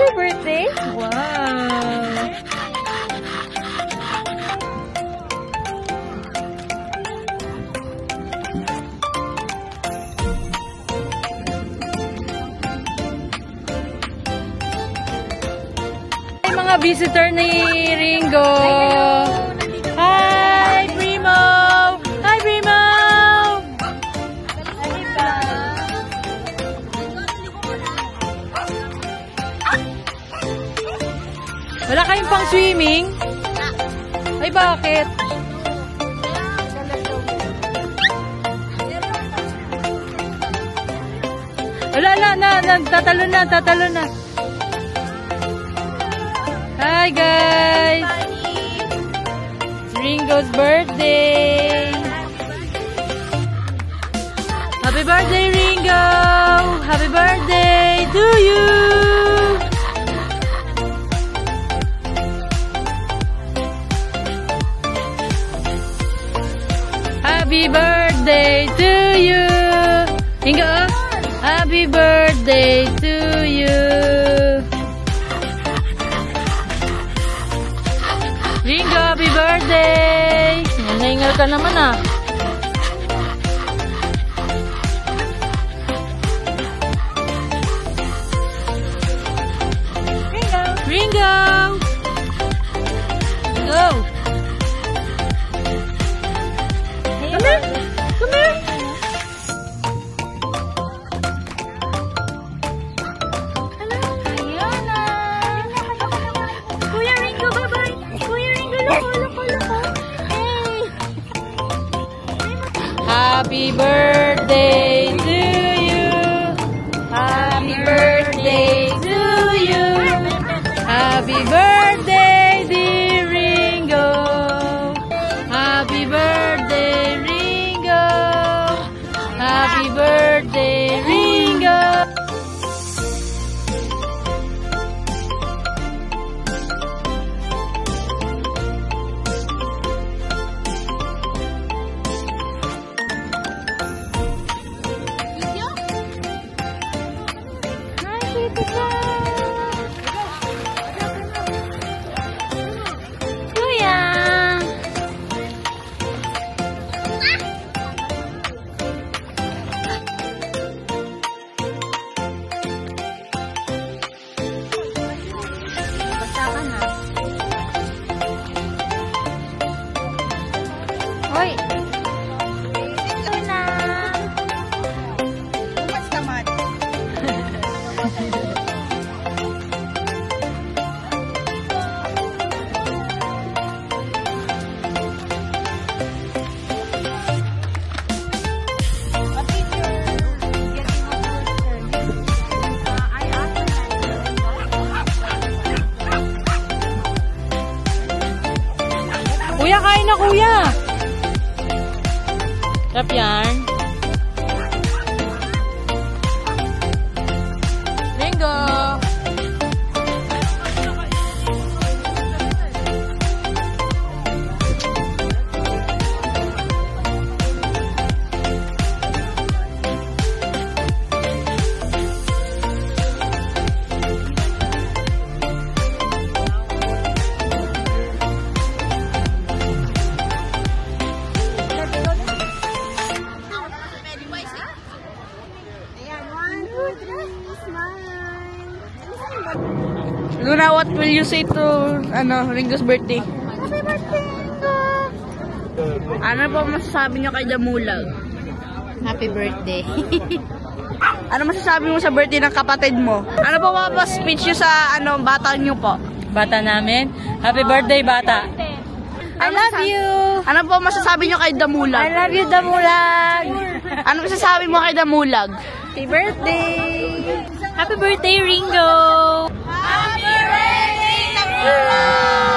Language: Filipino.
Happy birthday! Wow! Ay, mga visitor ni Ringo! Hi, Primo! Hi, Primo! Wala kayong pang swimming? Ay, bakit? Wala na, tatalo na. Hi, guys! It's Ringo's birthday! Happy birthday, Ringo! Happy birthday to you! Happy birthday to you! Ringo, happy birthday to you! Ringo, happy birthday! Nahingal ka naman ah. Ringo! Go! Come here! Come here! Hello! Ayana! Kuya Ringo, bye-bye! Kuya Ringo, loko! Hey! Happy birthday to you! Happy birthday to you! Happy birthday, dear Ringo! Happy birthday, Ringo! Happy birthday, Ringo! Kuya! Hoy! Ito na! Bukas naman! Kuya, kain na kuya! Sarap yan. Ringo! Luna, what will you say to Ringo's birthday? Happy birthday, Ringo! Ano po masasabi niyo kay Damulag? Happy birthday! Ano masasabi mo sa birthday ng kapatid mo? Ano po ba speech niyo sa bata niyo po? Bata namin? Happy birthday, bata! I love you! Ano po masasabi niyo kay Damulag? I love you, Damulag! Ano masasabi mo kay Damulag? Happy birthday! Happy birthday, Ringo! Happy birthday, Damulag!